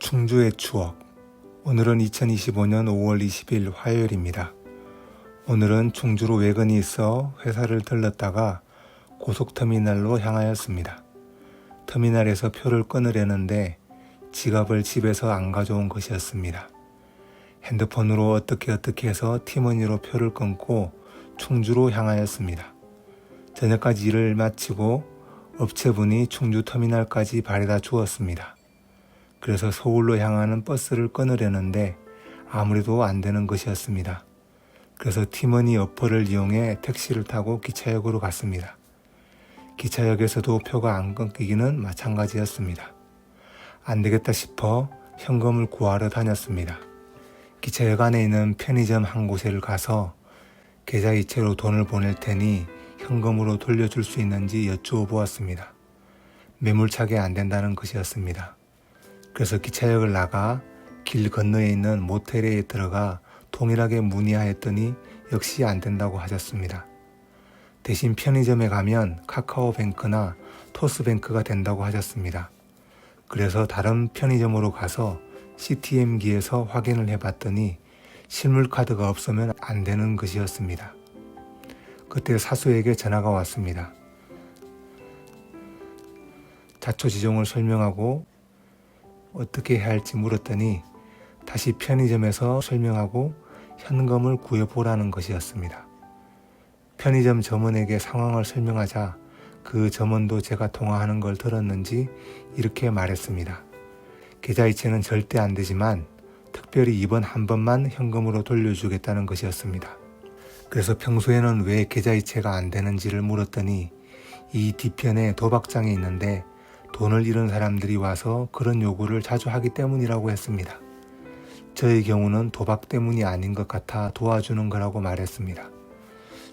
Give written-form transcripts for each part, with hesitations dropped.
충주의 추억. 오늘은 2025년 5월 20일 화요일입니다. 오늘은 충주로 외근이 있어 회사를 들렀다가 고속터미널로 향하였습니다. 터미널에서 표를 끊으려는데 지갑을 집에서 안 가져온 것이었습니다. 핸드폰으로 어떻게 해서 티머니로 표를 끊고 충주로 향하였습니다. 저녁까지 일을 마치고 업체분이 충주 터미널까지 바래다 주었습니다. 그래서 서울로 향하는 버스를 끊으려는데 아무래도 안 되는 것이었습니다. 그래서 티머니 어플을 이용해 택시를 타고 기차역으로 갔습니다. 기차역에서도 표가 안 끊기기는 마찬가지였습니다. 안 되겠다 싶어 현금을 구하러 다녔습니다. 기차역 안에 있는 편의점 한 곳에 가서 계좌이체로 돈을 보낼 테니 현금으로 돌려줄 수 있는지 여쭈어보았습니다. 매몰차게 안 된다는 것이었습니다. 그래서 기차역을 나가 길 건너에 있는 모텔에 들어가 동일하게 문의하였더니 역시 안 된다고 하셨습니다. 대신 편의점에 가면 카카오뱅크나 토스뱅크가 된다고 하셨습니다. 그래서 다른 편의점으로 가서 CTM기에서 확인을 해봤더니 실물카드가 없으면 안 되는 것이었습니다. 그때 사수에게 전화가 왔습니다. 자초지종을 설명하고 어떻게 해야 할지 물었더니 다시 편의점에서 설명하고 현금을 구해보라는 것이었습니다. 편의점 점원에게 상황을 설명하자 그 점원도 제가 통화하는 걸 들었는지 이렇게 말했습니다. 계좌이체는 절대 안 되지만 특별히 이번 한 번만 현금으로 돌려주겠다는 것이었습니다. 그래서 평소에는 왜 계좌이체가 안 되는지를 물었더니 이 뒤편에 도박장이 있는데 돈을 잃은 사람들이 와서 그런 요구를 자주 하기 때문이라고 했습니다. 저의 경우는 도박 때문이 아닌 것 같아 도와주는 거라고 말했습니다.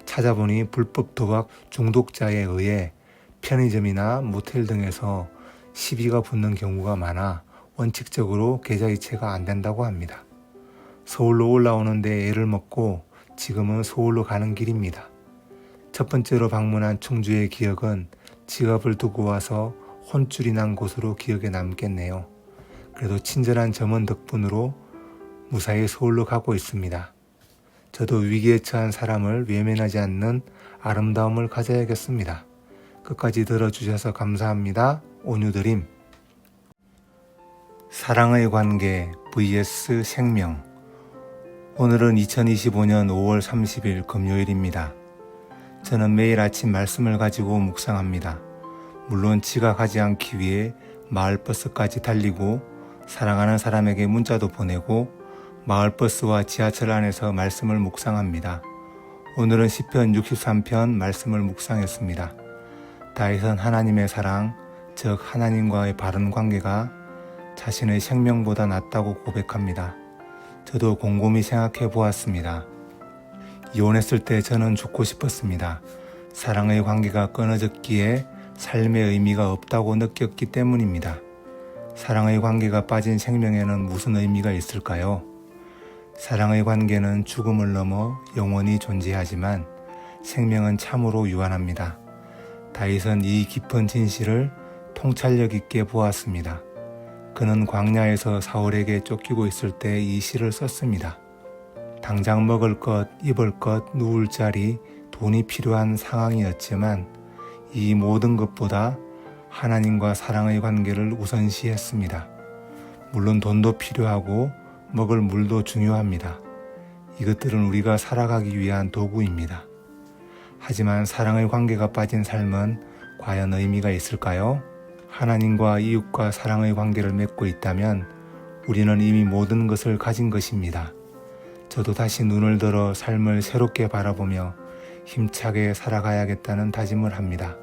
찾아보니 불법 도박 중독자에 의해 편의점이나 모텔 등에서 시비가 붙는 경우가 많아 원칙적으로 계좌이체가 안 된다고 합니다. 서울로 올라오는데 애를 먹고 지금은 서울로 가는 길입니다. 첫 번째로 방문한 충주의 기억은 지갑을 두고 와서 혼쭐이 난 곳으로 기억에 남겠네요. 그래도 친절한 점원 덕분으로 무사히 서울로 가고 있습니다. 저도 위기에 처한 사람을 외면하지 않는 아름다움을 가져야겠습니다. 끝까지 들어주셔서 감사합니다. 온유드림. 사랑의 관계 vs 생명. 오늘은 2025년 5월 30일 금요일입니다. 저는 매일 아침 말씀을 가지고 묵상합니다. 물론 지각하지 않기 위해 마을버스까지 달리고 사랑하는 사람에게 문자도 보내고 마을버스와 지하철 안에서 말씀을 묵상합니다. 오늘은 시편 63편 말씀을 묵상했습니다. 다윗은 하나님의 사랑, 즉 하나님과의 바른 관계가 자신의 생명보다 낫다고 고백합니다. 저도 곰곰이 생각해 보았습니다. 이혼했을 때 저는 죽고 싶었습니다. 사랑의 관계가 끊어졌기에 삶의 의미가 없다고 느꼈기 때문입니다. 사랑의 관계가 빠진 생명에는 무슨 의미가 있을까요? 사랑의 관계는 죽음을 넘어 영원히 존재하지만 생명은 참으로 유한합니다. 다윗은 이 깊은 진실을 통찰력 있게 보았습니다. 그는 광야에서 사울에게 쫓기고 있을 때 이 시를 썼습니다. 당장 먹을 것, 입을 것, 누울 자리, 돈이 필요한 상황이었지만 이 모든 것보다 하나님과 사랑의 관계를 우선시했습니다. 물론 돈도 필요하고 먹을 물도 중요합니다. 이것들은 우리가 살아가기 위한 도구입니다. 하지만 사랑의 관계가 빠진 삶은 과연 의미가 있을까요? 하나님과 이웃과 사랑의 관계를 맺고 있다면 우리는 이미 모든 것을 가진 것입니다. 저도 다시 눈을 들어 삶을 새롭게 바라보며 힘차게 살아가야겠다는 다짐을 합니다.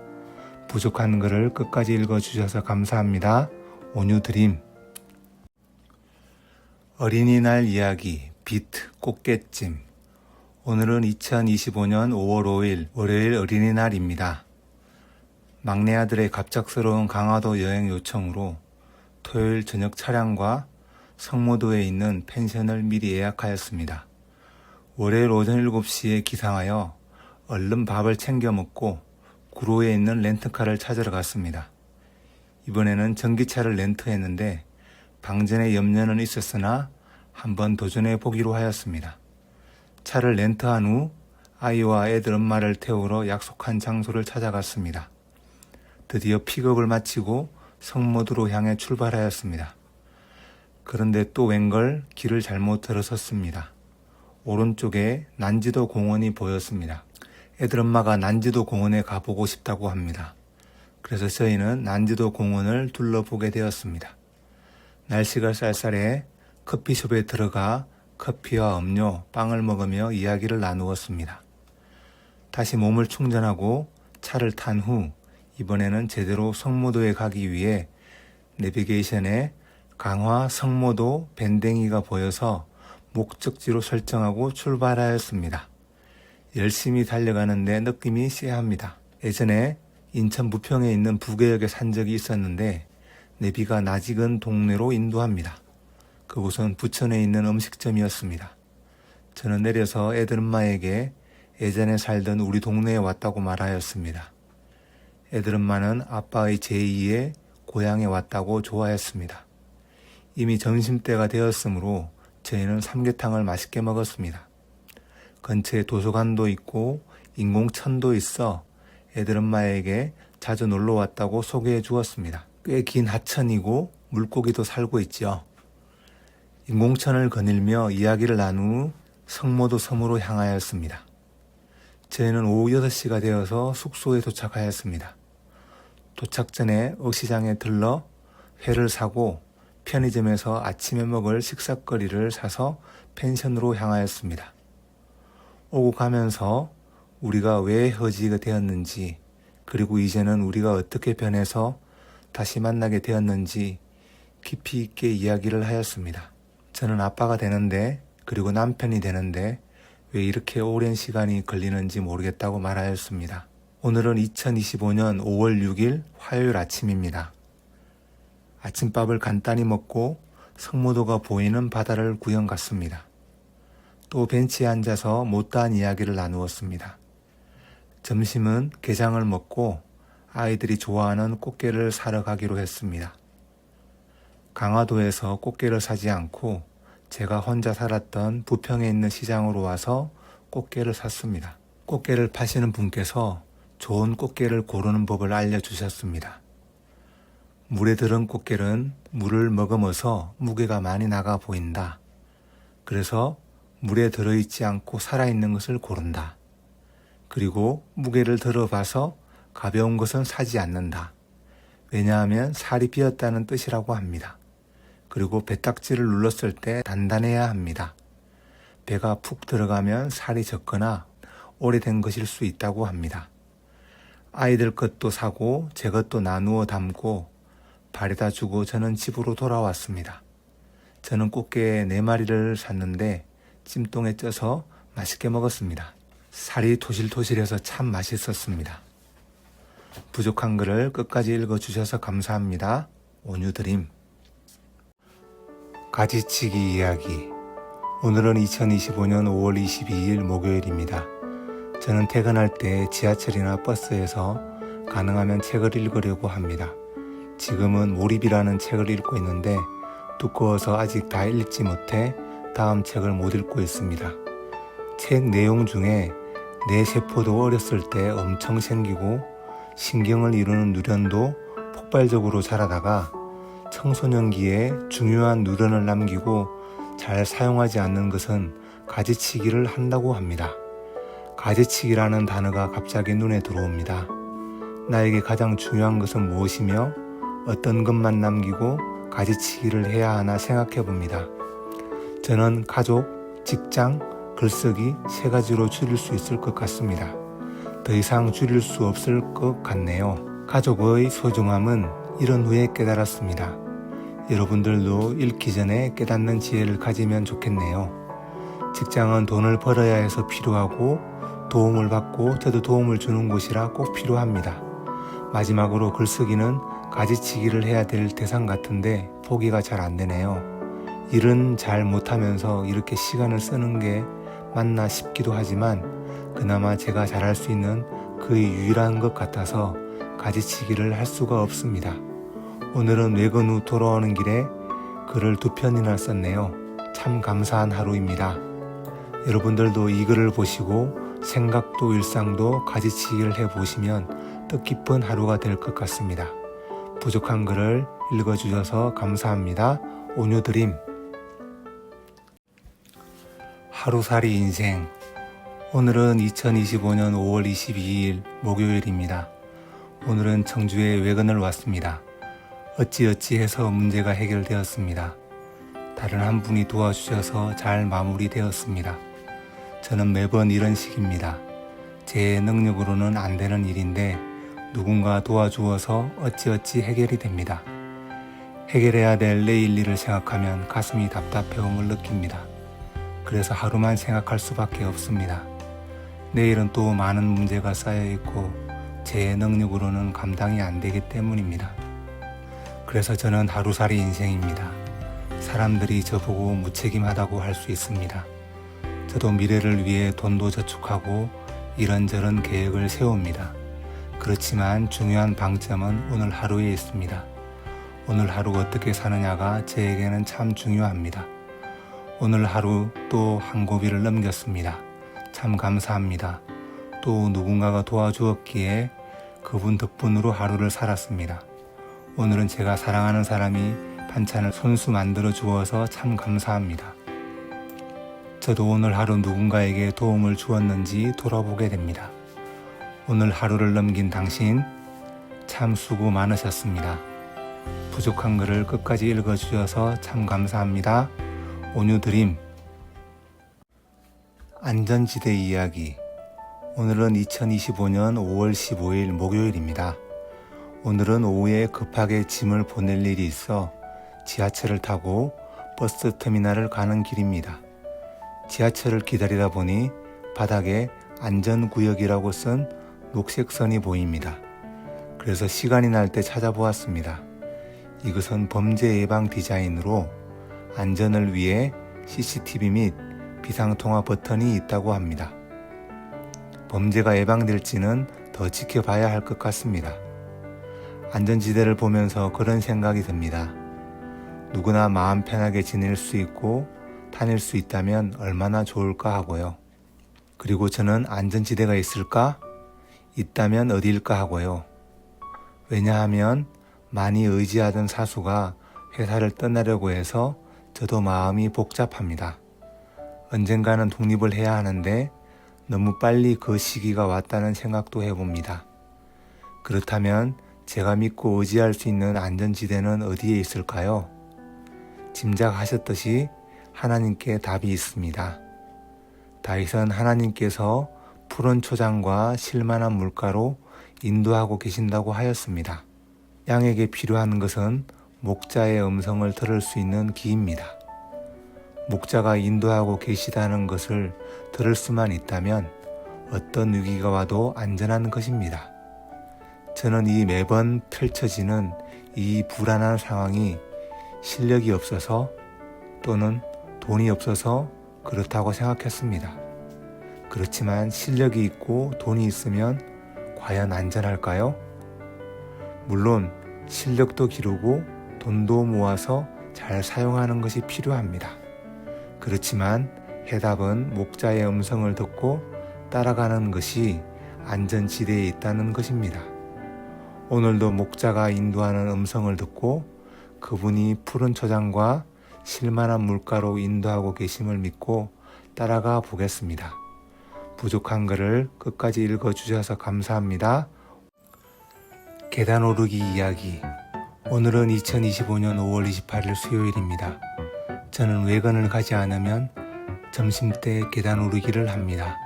부족한 글을 끝까지 읽어주셔서 감사합니다. 온유드림. 어린이날 이야기 비트 꽃게찜. 오늘은 2025년 5월 5일 월요일 어린이날입니다. 막내 아들의 갑작스러운 강화도 여행 요청으로 토요일 저녁 차량과 성모도에 있는 펜션을 미리 예약하였습니다. 월요일 오전 7시에 기상하여 얼른 밥을 챙겨 먹고 구로에 있는 렌트카를 찾으러 갔습니다. 이번에는 전기차를 렌트했는데 방전의 염려는 있었으나 한번 도전해 보기로 하였습니다. 차를 렌트한 후 아이와 애들 엄마를 태우러 약속한 장소를 찾아갔습니다. 드디어 픽업을 마치고 성모도로 향해 출발하였습니다. 그런데 또 웬걸 길을 잘못 들어섰습니다. 오른쪽에 난지도 공원이 보였습니다. 애들 엄마가 난지도 공원에 가보고 싶다고 합니다. 그래서 저희는 난지도 공원을 둘러보게 되었습니다. 날씨가 쌀쌀해 커피숍에 들어가 커피와 음료, 빵을 먹으며 이야기를 나누었습니다. 다시 몸을 충전하고 차를 탄 후 이번에는 제대로 성모도에 가기 위해 내비게이션에 강화 성모도 밴댕이가 보여서 목적지로 설정하고 출발하였습니다. 열심히 달려가는데 느낌이 쎄합니다. 예전에 인천 부평에 있는 부계역에 산 적이 있었는데 내비가 낯익은 동네로 인도합니다. 그곳은 부천에 있는 음식점이었습니다. 저는 내려서 애들 엄마에게 예전에 살던 우리 동네에 왔다고 말하였습니다. 애들 엄마는 아빠의 제2의 고향에 왔다고 좋아했습니다. 이미 점심때가 되었으므로 저희는 삼계탕을 맛있게 먹었습니다. 근처에 도서관도 있고 인공천도 있어 애들 엄마에게 자주 놀러 왔다고 소개해 주었습니다. 꽤 긴 하천이고 물고기도 살고 있죠. 인공천을 거닐며 이야기를 나눈 후 성모도 섬으로 향하였습니다. 저희는 오후 6시가 되어서 숙소에 도착하였습니다. 도착 전에 어시장에 들러 회를 사고 편의점에서 아침에 먹을 식사거리를 사서 펜션으로 향하였습니다. 오고 가면서 우리가 왜 헤어지게 되었는지, 그리고 이제는 우리가 어떻게 변해서 다시 만나게 되었는지 깊이 있게 이야기를 하였습니다. 저는 아빠가 되는데, 그리고 남편이 되는데 왜 이렇게 오랜 시간이 걸리는지 모르겠다고 말하였습니다. 오늘은 2025년 5월 6일 화요일 아침입니다. 아침밥을 간단히 먹고 성모도가 보이는 바다를 구경 갔습니다. 또 벤치에 앉아서 못다한 이야기를 나누었습니다. 점심은 게장을 먹고 아이들이 좋아하는 꽃게를 사러 가기로 했습니다. 강화도에서 꽃게를 사지 않고 제가 혼자 살았던 부평에 있는 시장으로 와서 꽃게를 샀습니다. 꽃게를 파시는 분께서 좋은 꽃게를 고르는 법을 알려주셨습니다. 물에 들은 꽃게는 물을 머금어서 무게가 많이 나가 보인다. 그래서 물에 들어있지 않고 살아있는 것을 고른다. 그리고 무게를 들어봐서 가벼운 것은 사지 않는다. 왜냐하면 살이 비었다는 뜻이라고 합니다. 그리고 배딱지를 눌렀을 때 단단해야 합니다. 배가 푹 들어가면 살이 적거나 오래된 것일 수 있다고 합니다. 아이들 것도 사고 제 것도 나누어 담고 발에다 주고 저는 집으로 돌아왔습니다. 저는 꽃게 4마리를 샀는데 찜통에 쪄서 맛있게 먹었습니다. 살이 토실토실해서 참 맛있었습니다. 부족한 글을 끝까지 읽어주셔서 감사합니다. 온유드림. 가지치기 이야기. 오늘은 2025년 5월 22일 목요일입니다. 저는 퇴근할 때 지하철이나 버스에서 가능하면 책을 읽으려고 합니다. 지금은 몰입이라는 책을 읽고 있는데 두꺼워서 아직 다 읽지 못해 다음 책을 못 읽고 있습니다. 책 내용 중에 뇌 세포도 어렸을 때 엄청 생기고 신경을 이루는 누련도 폭발적으로 자라다가 청소년기에 중요한 누런을 남기고 잘 사용하지 않는 것은 가지치기를 한다고 합니다. 가지치기라는 단어가 갑자기 눈에 들어옵니다. 나에게 가장 중요한 것은 무엇이며 어떤 것만 남기고 가지치기를 해야 하나 생각해 봅니다. 저는 가족, 직장, 글쓰기 3가지로 줄일 수 있을 것 같습니다. 더 이상 줄일 수 없을 것 같네요. 가족의 소중함은 이런 후에 깨달았습니다. 여러분들도 읽기 전에 깨닫는 지혜를 가지면 좋겠네요. 직장은 돈을 벌어야 해서 필요하고 도움을 받고 저도 도움을 주는 곳이라 꼭 필요합니다. 마지막으로 글쓰기는 가지치기를 해야 될 대상 같은데 포기가 잘 안 되네요. 일은 잘 못하면서 이렇게 시간을 쓰는 게 맞나 싶기도 하지만 그나마 제가 잘할 수 있는 거의 유일한 것 같아서 가지치기를 할 수가 없습니다. 오늘은 외근 후 돌아오는 길에 글을 2편이나 썼네요. 참 감사한 하루입니다. 여러분들도 이 글을 보시고 생각도 일상도 가지치기를 해보시면 뜻깊은 하루가 될 것 같습니다. 부족한 글을 읽어주셔서 감사합니다. 온유드림. 하루살이 인생. 오늘은 2025년 5월 22일 목요일입니다. 오늘은 청주에 외근을 왔습니다. 어찌어찌 해서 문제가 해결되었습니다. 다른 한 분이 도와주셔서 잘 마무리되었습니다. 저는 매번 이런 식입니다. 제 능력으로는 안 되는 일인데 누군가 도와주어서 어찌어찌 해결이 됩니다. 해결해야 될 내일 일을 생각하면 가슴이 답답해옴을 느낍니다. 그래서 하루만 생각할 수밖에 없습니다. 내일은 또 많은 문제가 쌓여있고 제 능력으로는 감당이 안 되기 때문입니다. 그래서 저는 하루살이 인생입니다. 사람들이 저보고 무책임하다고 할 수 있습니다. 저도 미래를 위해 돈도 저축하고 이런저런 계획을 세웁니다. 그렇지만 중요한 방점은 오늘 하루에 있습니다. 오늘 하루 어떻게 사느냐가 저에게는 참 중요합니다. 오늘 하루 또 한 고비를 넘겼습니다. 참 감사합니다. 또 누군가가 도와주었기에 그분 덕분으로 하루를 살았습니다. 오늘은 제가 사랑하는 사람이 반찬을 손수 만들어 주어서 참 감사합니다. 저도 오늘 하루 누군가에게 도움을 주었는지 돌아보게 됩니다. 오늘 하루를 넘긴 당신 참 수고 많으셨습니다. 부족한 글을 끝까지 읽어주셔서 참 감사합니다. 온유드림. 안전지대 이야기. 오늘은 2025년 5월 15일 목요일입니다. 오늘은 오후에 급하게 짐을 보낼 일이 있어 지하철을 타고 버스 터미널을 가는 길입니다. 지하철을 기다리다 보니 바닥에 안전구역이라고 쓴 녹색 선이 보입니다. 그래서 시간이 날 때 찾아보았습니다. 이것은 범죄 예방 디자인으로 안전을 위해 CCTV 및 비상통화 버튼이 있다고 합니다. 범죄가 예방될지는 더 지켜봐야 할 것 같습니다. 안전지대를 보면서 그런 생각이 듭니다. 누구나 마음 편하게 지낼 수 있고 다닐 수 있다면 얼마나 좋을까 하고요. 그리고 저는 안전지대가 있을까? 있다면 어디일까 하고요. 왜냐하면 많이 의지하던 사수가 회사를 떠나려고 해서 저도 마음이 복잡합니다. 언젠가는 독립을 해야 하는데 너무 빨리 그 시기가 왔다는 생각도 해봅니다. 그렇다면 제가 믿고 의지할 수 있는 안전지대는 어디에 있을까요? 짐작하셨듯이 하나님께 답이 있습니다. 다윗은 하나님께서 푸른 초장과 실만한 물가로 인도하고 계신다고 하였습니다. 양에게 필요한 것은 목자의 음성을 들을 수 있는 귀입니다. 목자가 인도하고 계시다는 것을 들을 수만 있다면 어떤 위기가 와도 안전한 것입니다. 저는 이 매번 펼쳐지는 이 불안한 상황이 실력이 없어서 또는 돈이 없어서 그렇다고 생각했습니다. 그렇지만 실력이 있고 돈이 있으면 과연 안전할까요? 물론 실력도 기르고 돈도 모아서 잘 사용하는 것이 필요합니다. 그렇지만 해답은 목자의 음성을 듣고 따라가는 것이 안전지대에 있다는 것입니다. 오늘도 목자가 인도하는 음성을 듣고 그분이 푸른 초장과 실만한 물가로 인도하고 계심을 믿고 따라가 보겠습니다. 부족한 글을 끝까지 읽어주셔서 감사합니다. 계단 오르기 이야기. 오늘은 2025년 5월 28일 수요일입니다. 저는 외근을 가지 않으면 점심때 계단 오르기를 합니다.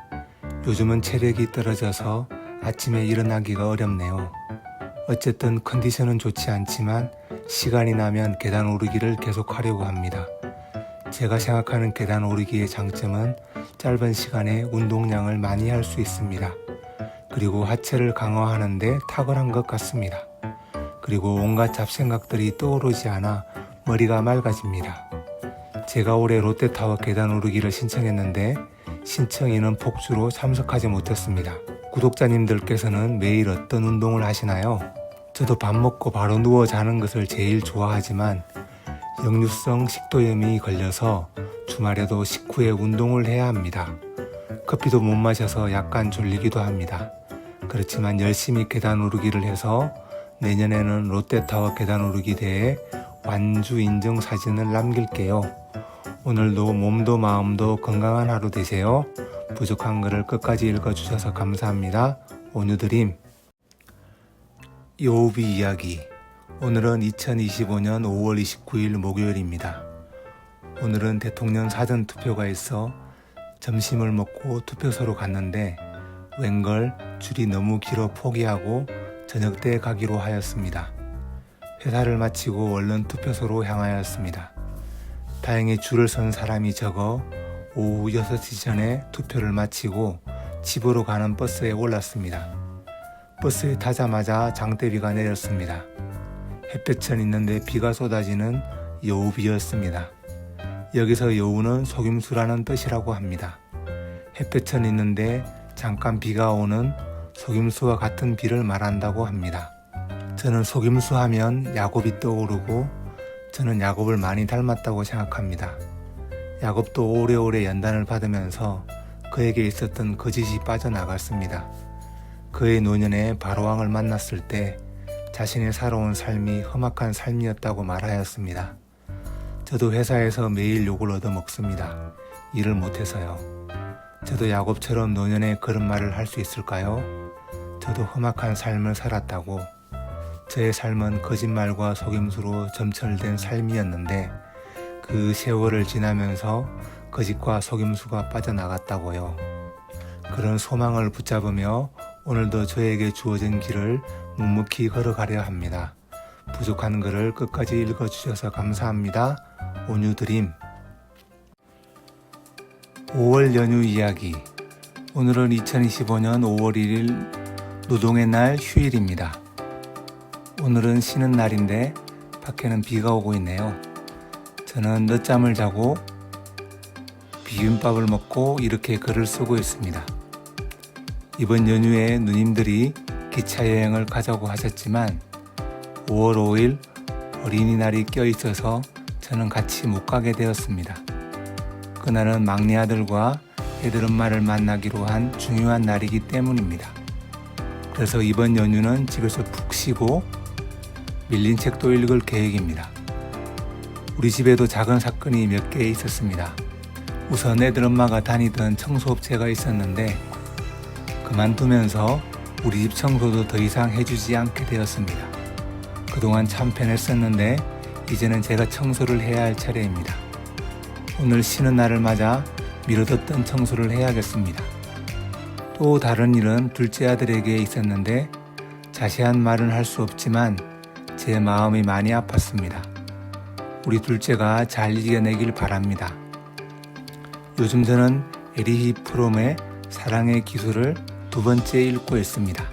요즘은 체력이 떨어져서 아침에 일어나기가 어렵네요. 어쨌든 컨디션은 좋지 않지만 시간이 나면 계단 오르기를 계속하려고 합니다. 제가 생각하는 계단 오르기의 장점은 짧은 시간에 운동량을 많이 할 수 있습니다. 그리고 하체를 강화하는 데 탁월한 것 같습니다. 그리고 온갖 잡생각들이 떠오르지 않아 머리가 맑아집니다. 제가 올해 롯데타워 계단 오르기를 신청했는데 신청인은 폭주로 참석하지 못했습니다. 구독자님들께서는 매일 어떤 운동을 하시나요? 저도 밥 먹고 바로 누워 자는 것을 제일 좋아하지만 역류성 식도염이 걸려서 주말에도 식후에 운동을 해야 합니다. 커피도 못 마셔서 약간 졸리기도 합니다. 그렇지만 열심히 계단 오르기를 해서 내년에는 롯데타워 계단 오르기 대회 완주 인증 사진을 남길게요. 오늘도 몸도 마음도 건강한 하루 되세요. 부족한 글을 끝까지 읽어주셔서 감사합니다. 온유드림. 여우비 이야기. 오늘은 2025년 5월 29일 목요일입니다. 오늘은 대통령 사전투표가 있어 점심을 먹고 투표소로 갔는데 웬걸 줄이 너무 길어 포기하고 저녁 때 가기로 하였습니다. 회사를 마치고 얼른 투표소로 향하였습니다. 다행히 줄을 선 사람이 적어 오후 6시 전에 투표를 마치고 집으로 가는 버스에 올랐습니다. 버스에 타자마자 장대비가 내렸습니다. 햇볕은 있는데 비가 쏟아지는 여우비였습니다. 여기서 여우는 속임수라는 뜻이라고 합니다. 햇볕은 있는데 잠깐 비가 오는 속임수와 같은 비를 말한다고 합니다. 저는 속임수 하면 야곱이 떠오르고 저는 야곱을 많이 닮았다고 생각합니다. 야곱도 오래오래 연단을 받으면서 그에게 있었던 거짓이 빠져나갔습니다. 그의 노년에 바로왕을 만났을 때 자신의 살아온 삶이 험악한 삶이었다고 말하였습니다. 저도 회사에서 매일 욕을 얻어먹습니다. 일을 못해서요. 저도 야곱처럼 노년에 그런 말을 할 수 있을까요? 저도 험악한 삶을 살았다고. 저의 삶은 거짓말과 속임수로 점철된 삶이었는데 그 세월을 지나면서 거짓과 속임수가 빠져나갔다고요. 그런 소망을 붙잡으며 오늘도 저에게 주어진 길을 묵묵히 걸어가려 합니다. 부족한 글을 끝까지 읽어주셔서 감사합니다. 온유드림. 5월 연휴 이야기. 오늘은 2025년 5월 1일 노동의 날 휴일입니다. 오늘은 쉬는 날인데 밖에는 비가 오고 있네요. 저는 늦잠을 자고 비빔밥을 먹고 이렇게 글을 쓰고 있습니다. 이번 연휴에 누님들이 기차 여행을 가자고 하셨지만 5월 5일 어린이날이 껴있어서 저는 같이 못 가게 되었습니다. 그날은 막내 아들과 애들 엄마를 만나기로 한 중요한 날이기 때문입니다. 그래서 이번 연휴는 집에서 푹 쉬고 밀린 책도 읽을 계획입니다. 우리 집에도 작은 사건이 몇 개 있었습니다. 우선 애들 엄마가 다니던 청소업체가 있었는데 그만두면서 우리 집 청소도 더 이상 해주지 않게 되었습니다. 그동안 참 편했었는데 이제는 제가 청소를 해야 할 차례입니다. 오늘 쉬는 날을 맞아 미뤄뒀던 청소를 해야겠습니다. 또 다른 일은 둘째 아들에게 있었는데 자세한 말은 할 수 없지만 제 마음이 많이 아팠습니다. 우리 둘째가 잘 이겨내길 바랍니다. 요즘 저는 에리히 프롬의 사랑의 기술을 2번째 읽고 있습니다.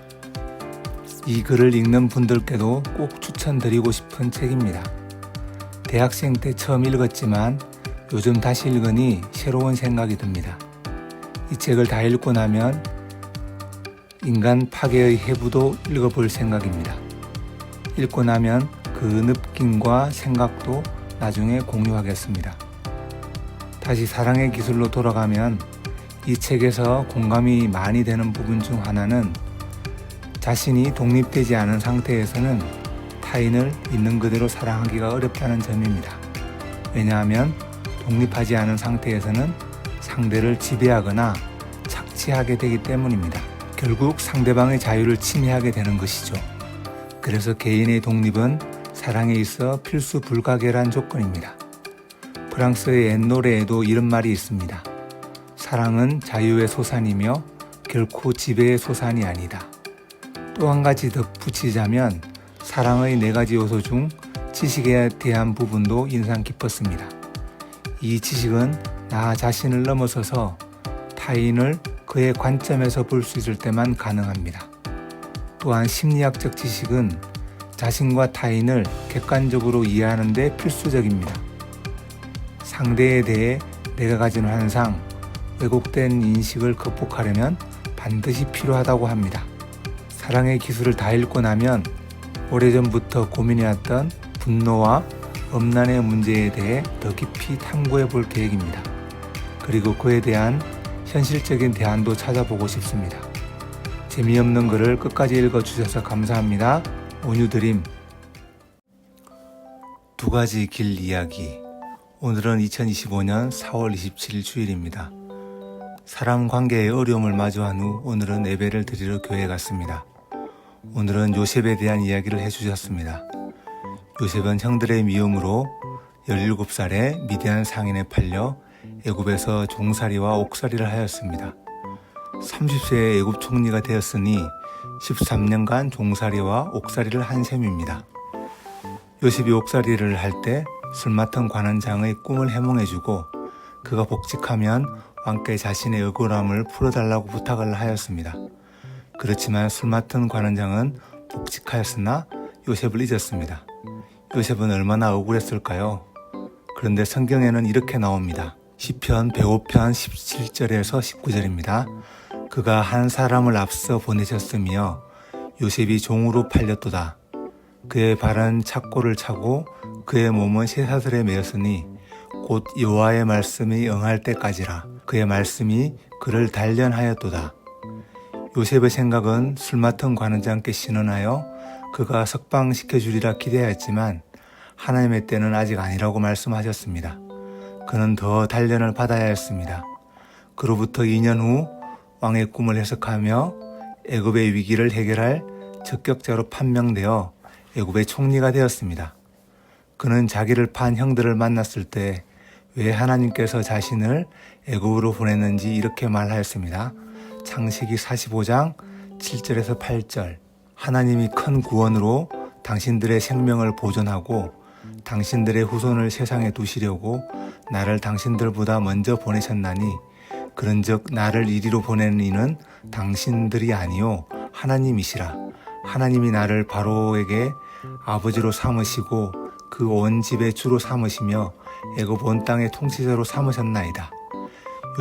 이 글을 읽는 분들께도 꼭 추천드리고 싶은 책입니다. 대학생 때 처음 읽었지만 요즘 다시 읽으니 새로운 생각이 듭니다. 이 책을 다 읽고 나면 인간 파괴의 해부도 읽어볼 생각입니다. 읽고 나면 그 느낌과 생각도 나중에 공유하겠습니다. 다시 사랑의 기술로 돌아가면 이 책에서 공감이 많이 되는 부분 중 하나는 자신이 독립되지 않은 상태에서는 타인을 있는 그대로 사랑하기가 어렵다는 점입니다. 왜냐하면 독립하지 않은 상태에서는 상대를 지배하거나 착취하게 되기 때문입니다. 결국 상대방의 자유를 침해하게 되는 것이죠. 그래서 개인의 독립은 사랑에 있어 필수 불가결한 조건입니다. 프랑스의 옛 노래에도 이런 말이 있습니다. 사랑은 자유의 소산이며 결코 지배의 소산이 아니다. 또 한 가지 덧붙이자면 사랑의 4가지 요소 중 지식에 대한 부분도 인상 깊었습니다. 이 지식은 나 자신을 넘어서서 타인을 그의 관점에서 볼 수 있을 때만 가능합니다. 또한 심리학적 지식은 자신과 타인을 객관적으로 이해하는 데 필수적입니다. 상대에 대해 내가 가진 환상, 왜곡된 인식을 극복하려면 반드시 필요하다고 합니다. 사랑의 기술을 다 읽고 나면 오래전부터 고민해왔던 분노와 음란의 문제에 대해 더 깊이 탐구해 볼 계획입니다. 그리고 그에 대한 현실적인 대안도 찾아보고 싶습니다. 재미없는 글을 끝까지 읽어주셔서 감사합니다. 온유드림. 두 가지 길 이야기. 오늘은 2025년 4월 27일 주일입니다. 사람 관계의 어려움을 마주한 후 오늘은 예배를 드리러 교회에 갔습니다. 오늘은 요셉에 대한 이야기를 해주셨습니다. 요셉은 형들의 미움으로 17살에 미디안 상인에 팔려 애굽에서 종살이와 옥살이를 하였습니다. 30세에 애굽 총리가 되었으니 13년간 종살이와 옥살이를 한 셈입니다. 요셉이 옥살이를 할 때 술 맡은 관원장의 꿈을 해몽해주고 그가 복직하면 왕께 자신의 억울함을 풀어달라고 부탁을 하였습니다. 그렇지만 술 맡은 관원장은 복직하였으나 요셉을 잊었습니다. 요셉은 얼마나 억울했을까요? 그런데 성경에는 이렇게 나옵니다. 시편 105편 17절에서 19절입니다. 그가 한 사람을 앞서 보내셨으며 요셉이 종으로 팔렸도다. 그의 발은 착고를 차고 그의 몸은 쇠사슬에 매였으니 곧 여호와의 말씀이 응할 때까지라. 그의 말씀이 그를 단련하였도다. 요셉의 생각은 술 맡은 관원장께 신원하여 그가 석방시켜주리라 기대하였지만 하나님의 때는 아직 아니라고 말씀하셨습니다. 그는 더 단련을 받아야 했습니다. 그로부터 2년 후 왕의 꿈을 해석하며 애굽의 위기를 해결할 적격자로 판명되어 애굽의 총리가 되었습니다. 그는 자기를 판 형들을 만났을 때 왜 하나님께서 자신을 애굽으로 보냈는지 이렇게 말하였습니다. 창세기 45장 7절에서 8절. 하나님이 큰 구원으로 당신들의 생명을 보존하고 당신들의 후손을 세상에 두시려고 나를 당신들보다 먼저 보내셨나니 그런즉 나를 이리로 보내는 이는 당신들이 아니요 하나님이시라. 하나님이 나를 바로에게 아버지로 삼으시고 그 온 집의 주로 삼으시며 애굽 온 땅의 통치자로 삼으셨나이다.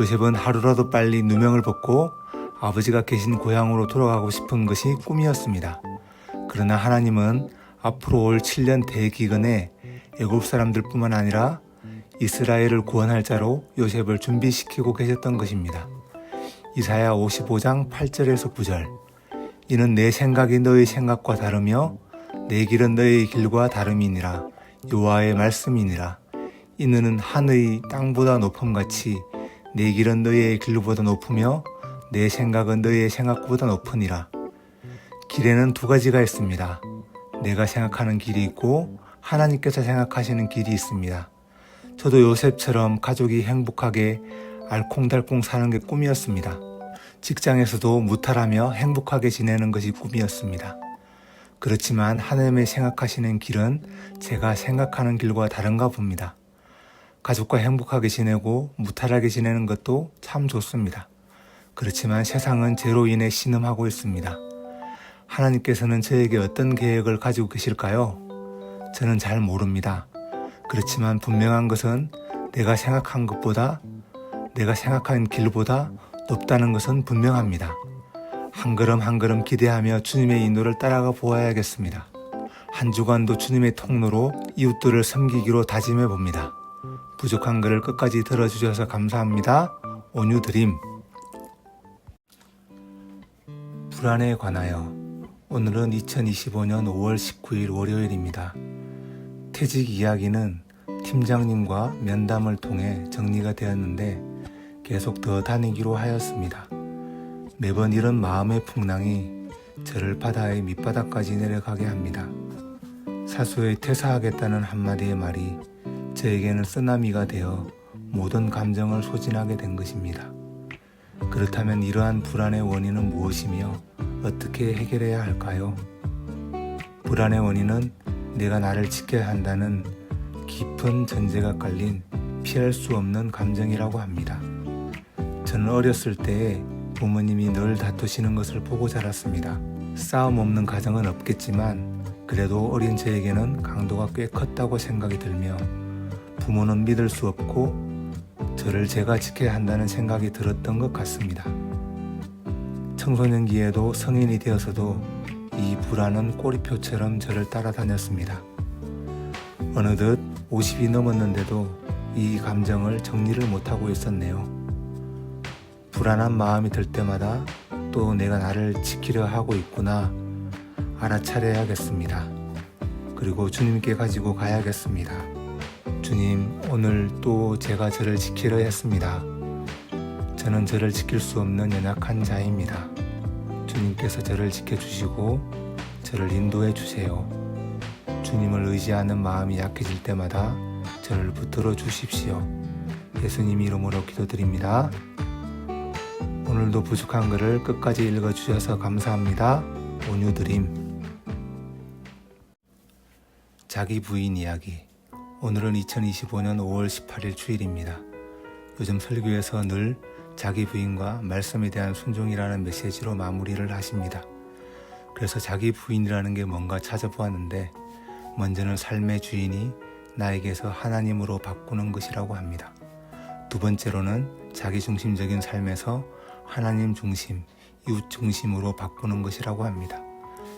요셉은 하루라도 빨리 누명을 벗고 아버지가 계신 고향으로 돌아가고 싶은 것이 꿈이었습니다. 그러나 하나님은 앞으로 올 7년 대기근에 애굽 사람들뿐만 아니라 이스라엘을 구원할 자로 요셉을 준비시키고 계셨던 것입니다. 이사야 55장 8절에서 9절. 이는 내 생각이 너의 생각과 다르며 내 길은 너의 길과 다름이니라. 여호와의 말씀이니라. 이는 하늘이 땅보다 높음같이 내 길은 너의 길보다 높으며 내 생각은 너의 생각보다 높으니라. 길에는 두 가지가 있습니다. 내가 생각하는 길이 있고 하나님께서 생각하시는 길이 있습니다. 저도 요셉처럼 가족이 행복하게 알콩달콩 사는 게 꿈이었습니다. 직장에서도 무탈하며 행복하게 지내는 것이 꿈이었습니다. 그렇지만 하나님의 생각하시는 길은 제가 생각하는 길과 다른가 봅니다. 가족과 행복하게 지내고 무탈하게 지내는 것도 참 좋습니다. 그렇지만 세상은 죄로 인해 신음하고 있습니다. 하나님께서는 저에게 어떤 계획을 가지고 계실까요? 저는 잘 모릅니다. 그렇지만 분명한 것은 내가 생각한 길보다 높다는 것은 분명합니다. 한 걸음 한 걸음 기대하며 주님의 인도를 따라가 보아야겠습니다. 한 주간도 주님의 통로로 이웃들을 섬기기로 다짐해 봅니다. 부족한 글을 끝까지 들어주셔서 감사합니다. 온유드림. 불안에 관하여. 오늘은 2025년 5월 19일 월요일입니다. 퇴직 이야기는 팀장님과 면담을 통해 정리가 되었는데 계속 더 다니기로 하였습니다. 매번 이런 마음의 풍랑이 저를 바다의 밑바닥까지 내려가게 합니다. 사수의 퇴사하겠다는 한마디의 말이 저에게는 쓰나미가 되어 모든 감정을 소진하게 된 것입니다. 그렇다면 이러한 불안의 원인은 무엇이며 어떻게 해결해야 할까요? 불안의 원인은 내가 나를 지켜야 한다는 깊은 전제가 깔린 피할 수 없는 감정이라고 합니다. 저는 어렸을 때에 부모님이 늘 다투시는 것을 보고 자랐습니다. 싸움 없는 가정은 없겠지만 그래도 어린 저에게는 강도가 꽤 컸다고 생각이 들며 부모는 믿을 수 없고 저를 제가 지켜야 한다는 생각이 들었던 것 같습니다. 청소년기에도 성인이 되어서도 이 불안은 꼬리표처럼 저를 따라다녔습니다. 어느덧 50이 넘었는데도 이 감정을 정리를 못하고 있었네요. 불안한 마음이 들 때마다 또 내가 나를 지키려 하고 있구나 알아차려야겠습니다. 그리고 주님께 가지고 가야겠습니다. 주님, 오늘 또 제가 저를 지키려 했습니다. 저는 저를 지킬 수 없는 연약한 자입니다. 주님께서 저를 지켜주시고 저를 인도해 주세요. 주님을 의지하는 마음이 약해질 때마다 저를 붙들어 주십시오. 예수님 이름으로 기도드립니다. 오늘도 부족한 글을 끝까지 읽어주셔서 감사합니다. 온유드림. 자기 부인 이야기. 오늘은 2025년 5월 18일 주일입니다. 요즘 설교에서 늘 자기 부인과 말씀에 대한 순종이라는 메시지로 마무리를 하십니다. 그래서 자기 부인이라는 게 뭔가 찾아보았는데 먼저는 삶의 주인이 나에게서 하나님으로 바꾸는 것이라고 합니다. 두 번째로는 자기중심적인 삶에서 하나님 중심, 이웃 중심으로 바꾸는 것이라고 합니다.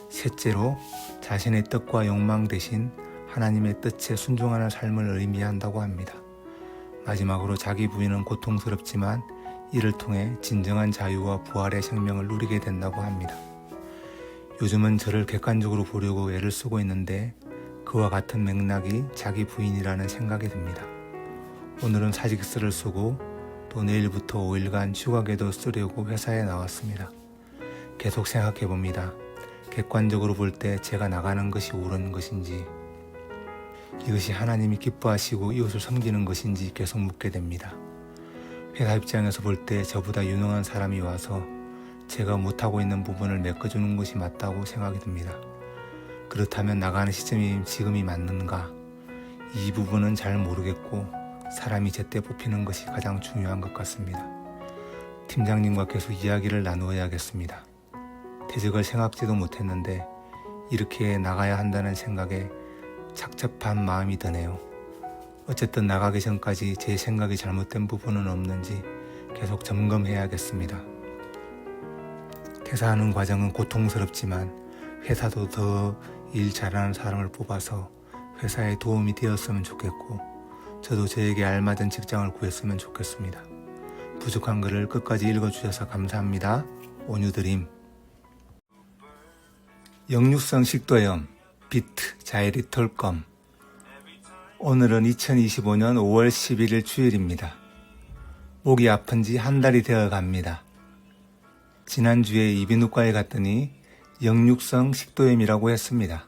셋째로 자신의 뜻과 욕망 대신 하나님의 뜻에 순종하는 삶을 의미한다고 합니다. 마지막으로 자기 부인은 고통스럽지만 이를 통해 진정한 자유와 부활의 생명을 누리게 된다고 합니다. 요즘은 저를 객관적으로 보려고 애를 쓰고 있는데 그와 같은 맥락이 자기 부인이라는 생각이 듭니다. 오늘은 사직서를 쓰고 또 내일부터 5일간 휴가계도 쓰려고 회사에 나왔습니다. 계속 생각해 봅니다. 객관적으로 볼 때 제가 나가는 것이 옳은 것인지, 이것이 하나님이 기뻐하시고 이웃을 섬기는 것인지 계속 묻게 됩니다. 회사 입장에서 볼 때 저보다 유능한 사람이 와서 제가 못하고 있는 부분을 메꿔주는 것이 맞다고 생각이 듭니다. 그렇다면 나가는 시점이 지금이 맞는가? 이 부분은 잘 모르겠고 사람이 제때 뽑히는 것이 가장 중요한 것 같습니다. 팀장님과 계속 이야기를 나누어야겠습니다. 퇴직을 생각지도 못했는데 이렇게 나가야 한다는 생각에 착잡한 마음이 드네요. 어쨌든 나가기 전까지 제 생각이 잘못된 부분은 없는지 계속 점검해야겠습니다. 퇴사하는 과정은 고통스럽지만 회사도 더 일 잘하는 사람을 뽑아서 회사에 도움이 되었으면 좋겠고 저도 저에게 알맞은 직장을 구했으면 좋겠습니다. 부족한 글을 끝까지 읽어주셔서 감사합니다. 온유드림. 역류성 식도염, 비트, 자이리톨검. 오늘은 2025년 5월 11일 주일입니다. 목이 아픈 지 한 달이 되어 갑니다. 지난주에 이비인후과에 갔더니 역류성 식도염이라고 했습니다.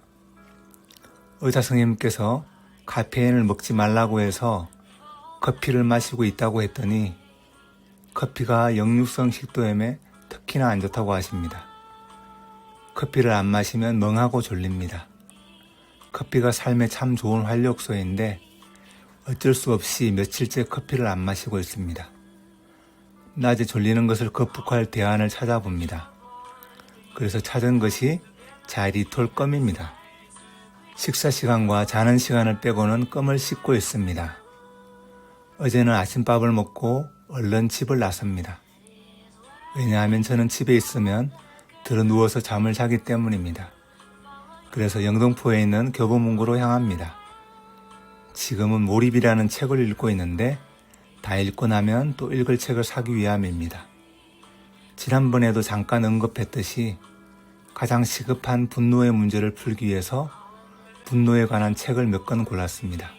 의사 선생님께서 카페인을 먹지 말라고 해서 커피를 마시고 있다고 했더니 커피가 역류성 식도염에 특히나 안 좋다고 하십니다. 커피를 안 마시면 멍하고 졸립니다. 커피가 삶에 참 좋은 활력소인데 어쩔 수 없이 며칠째 커피를 안 마시고 있습니다. 낮에 졸리는 것을 극복할 대안을 찾아봅니다. 그래서 찾은 것이 자이리톨검입니다. 식사 시간과 자는 시간을 빼고는 껌을 씹고 있습니다. 어제는 아침밥을 먹고 얼른 집을 나섭니다. 왜냐하면 저는 집에 있으면 들어 누워서 잠을 자기 때문입니다. 그래서 영등포에 있는 교보문고로 향합니다. 지금은 몰입이라는 책을 읽고 있는데 다 읽고 나면 또 읽을 책을 사기 위함입니다. 지난번에도 잠깐 언급했듯이 가장 시급한 분노의 문제를 풀기 위해서 분노에 관한 책을 몇 권 골랐습니다.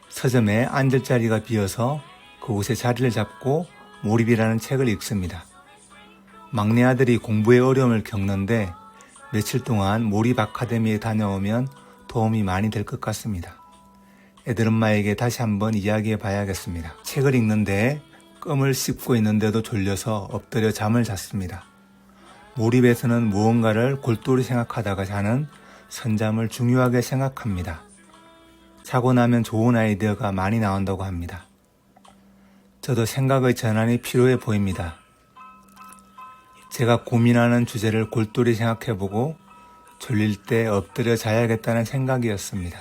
서점에 앉을 자리가 비어서 그곳에 자리를 잡고 몰입이라는 책을 읽습니다. 막내 아들이 공부에 어려움을 겪는데 며칠 동안 몰입 아카데미에 다녀오면 도움이 많이 될 것 같습니다. 애들 엄마에게 다시 한번 이야기해 봐야겠습니다. 책을 읽는데 껌을 씹고 있는데도 졸려서 엎드려 잠을 잤습니다. 몰입에서는 무언가를 골똘히 생각하다가 자는 선잠을 중요하게 생각합니다. 자고 나면 좋은 아이디어가 많이 나온다고 합니다. 저도 생각의 전환이 필요해 보입니다. 제가 고민하는 주제를 골똘히 생각해보고 졸릴 때 엎드려 자야겠다는 생각이었습니다.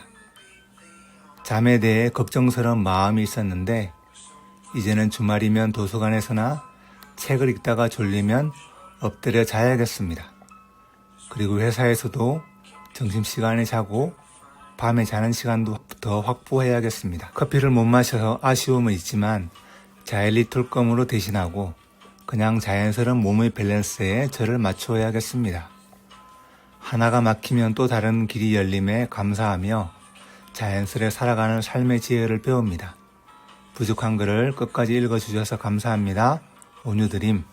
잠에 대해 걱정스러운 마음이 있었는데 이제는 주말이면 도서관에서나 책을 읽다가 졸리면 엎드려 자야겠습니다. 그리고 회사에서도 점심시간에 자고 밤에 자는 시간도 더 확보해야겠습니다. 커피를 못 마셔서 아쉬움은 있지만 자일리톨 껌으로 대신하고 그냥 자연스러운 몸의 밸런스에 저를 맞춰야겠습니다. 하나가 막히면 또 다른 길이 열림에 감사하며 자연스레 살아가는 삶의 지혜를 배웁니다. 부족한 글을 끝까지 읽어주셔서 감사합니다. 온유드림